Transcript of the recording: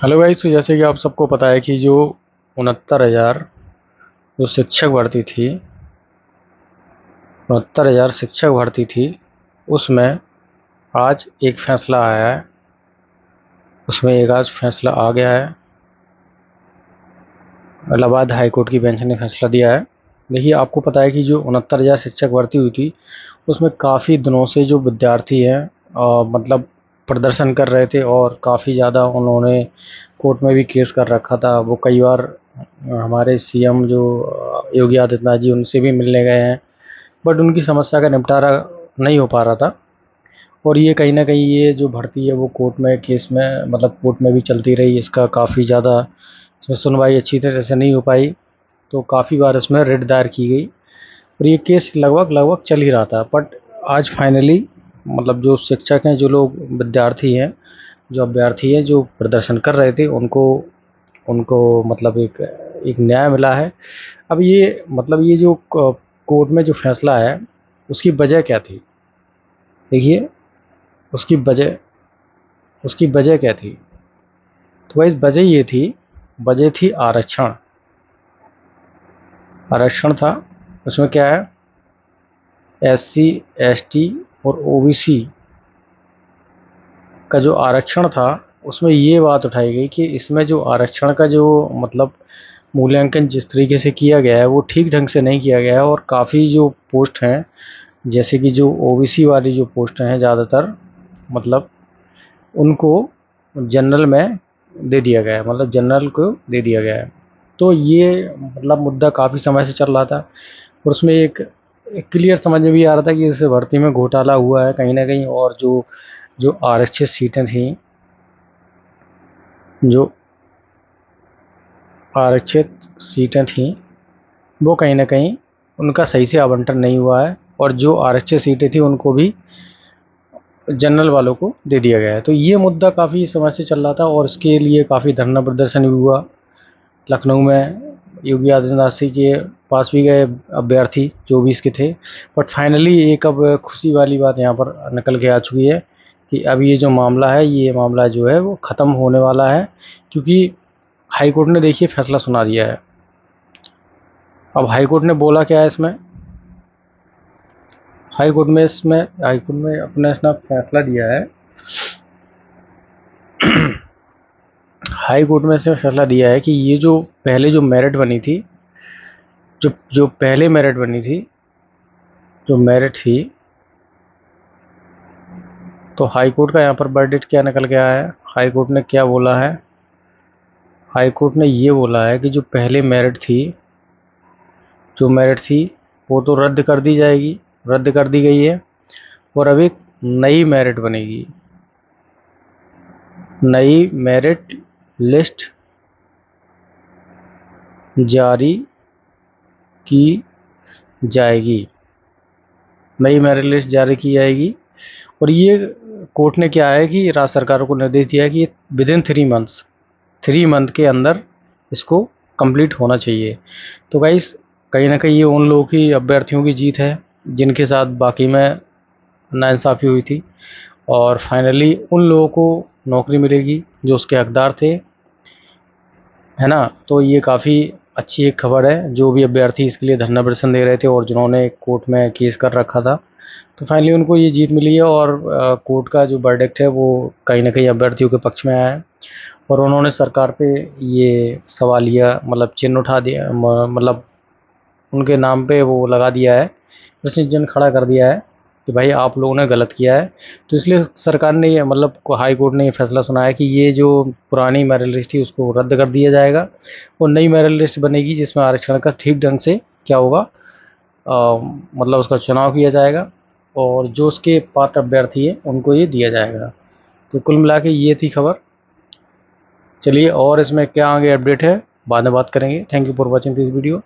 Hello guys, तो जैसे कि आप सबको पता है कि जो 69,000 जो शिक्षक भर्ती थी, 69,000 शिक्षक भर्ती थी, उसमें आज एक फैसला आया है। उसमें एक आज फैसला आ गया है। इलाहाबाद हाई कोर्ट की बेंच ने फैसला दिया है। देखिए, आपको पता है कि जो 69,000 शिक्षक भर्ती हुई थी, उसमें काफ़ी दिनों से जो विद्यार्थी हैं मतलब प्रदर्शन कर रहे थे, और काफ़ी ज़्यादा उन्होंने कोर्ट में भी केस कर रखा था। वो कई बार हमारे सीएम जो योगी आदित्यनाथ जी, उनसे भी मिलने गए हैं, बट उनकी समस्या का निपटारा नहीं हो पा रहा था। और ये कहीं ना कहीं ये जो भर्ती है वो कोर्ट में केस में मतलब कोर्ट में भी चलती रही। इसका काफ़ी ज़्यादा इसमें सुनवाई अच्छी तरह से नहीं हो पाई, तो काफ़ी बार इसमें रिट दायर की गई, और ये केस लगभग लगभग चल ही रहा था। बट आज फाइनली मतलब जो शिक्षक हैं, जो लोग विद्यार्थी हैं, जो अभ्यर्थी हैं, जो प्रदर्शन कर रहे थे, उनको उनको मतलब एक एक न्याय मिला है। अब ये मतलब ये जो कोर्ट में जो फैसला है, उसकी वजह क्या थी? देखिए, उसकी वजह उसकी वजह क्या थी? तो भाई वजह ये थी, वजह थी आरक्षण। आरक्षण था। उसमें क्या है, एससी, एसटी और ओबीसी का जो आरक्षण था, उसमें ये बात उठाई गई कि इसमें जो आरक्षण का जो मतलब मूल्यांकन जिस तरीके से किया गया है, वो ठीक ढंग से नहीं किया गया है। और काफ़ी जो पोस्ट हैं, जैसे कि जो ओबीसी वाली जो पोस्ट हैं, ज़्यादातर मतलब उनको जनरल में दे दिया गया है, मतलब जनरल को दे दिया गया है। तो ये मतलब मुद्दा काफ़ी समय से चल रहा था, और उसमें एक क्लियर समझ में भी आ रहा था कि इस भर्ती में घोटाला हुआ है कहीं ना कहीं। और जो जो आरक्षित सीटें थीं, जो आरक्षित सीटें थीं, वो कहीं ना कहीं उनका सही से आवंटन नहीं हुआ है, और जो आरक्षित सीटें थी उनको भी जनरल वालों को दे दिया गया है। तो ये मुद्दा काफ़ी समय से चल रहा था, और इसके लिए काफ़ी धरना प्रदर्शन भी हुआ। लखनऊ में योगी आदित्यनाथ जी के पास भी गए अभ्यर्थी जो भी इसके थे। बट फाइनली एक अब खुशी वाली बात यहाँ पर निकल के आ चुकी है कि अब ये जो मामला है, ये मामला जो है वो ख़त्म होने वाला है, क्योंकि हाई कोर्ट ने देखिए फैसला सुना दिया है। अब हाई कोर्ट ने बोला क्या है इसमें? हाई कोर्ट में अपने इसने फैसला दिया है। हाई कोर्ट में इसने फैसला दिया है कि ये जो पहले जो मेरिट बनी थी, जो जो पहले मेरिट बनी थी, जो मेरिट थी, तो हाई कोर्ट का यहाँ पर वर्डिक्ट क्या निकल के आया है? हाई कोर्ट ने क्या बोला है? हाई कोर्ट ने ये बोला है कि जो पहले मेरिट थी, जो मेरिट थी, वो तो रद्द कर दी जाएगी, रद्द कर दी गई है, और अब एक नई मेरिट बनेगी। नई मेरिट लिस्ट जारी की जाएगी। नई मेरिट लिस्ट जारी की जाएगी। और ये कोर्ट ने क्या है कि राज्य सरकारों को निर्देश दिया है कि विद इन 3 मंथ के अंदर इसको कंप्लीट होना चाहिए। तो गाइस, कहीं ना कहीं ये उन लोगों की, अभ्यर्थियों की जीत है जिनके साथ बाकी में नाइंसाफ़ी हुई थी, और फाइनली उन लोगों को नौकरी मिलेगी जो उसके हकदार थे, है ना। तो ये काफ़ी अच्छी एक खबर है। जो भी अभ्यर्थी इसके लिए धरना प्रदर्शन दे रहे थे और जिन्होंने कोर्ट में केस कर रखा था, तो फाइनली उनको ये जीत मिली है। और कोर्ट का जो वर्डिक्ट है वो कहीं ना कहीं अभ्यर्थियों के पक्ष में आया है, और उन्होंने सरकार पे ये सवालिया मतलब चिन्ह उठा दिया, मतलब उनके नाम पे वो लगा दिया है, प्रश्न चिन्ह खड़ा कर दिया है कि भाई आप लोगों ने गलत किया है। तो इसलिए सरकार ने ये मतलब हाई कोर्ट ने ये फैसला सुनाया कि ये जो पुरानी मेरिट लिस्ट थी उसको रद्द कर दिया जाएगा, और नई मेरिट लिस्ट बनेगी जिसमें आरक्षण का ठीक ढंग से क्या होगा, मतलब उसका चुनाव किया जाएगा, और जो उसके पात्र अभ्यर्थी है उनको ये दिया जाएगा। तो कुल मिला के ये थी खबर। चलिए, और इसमें क्या आगे अपडेट है बाद में बात करेंगे। Thank you for watching this video.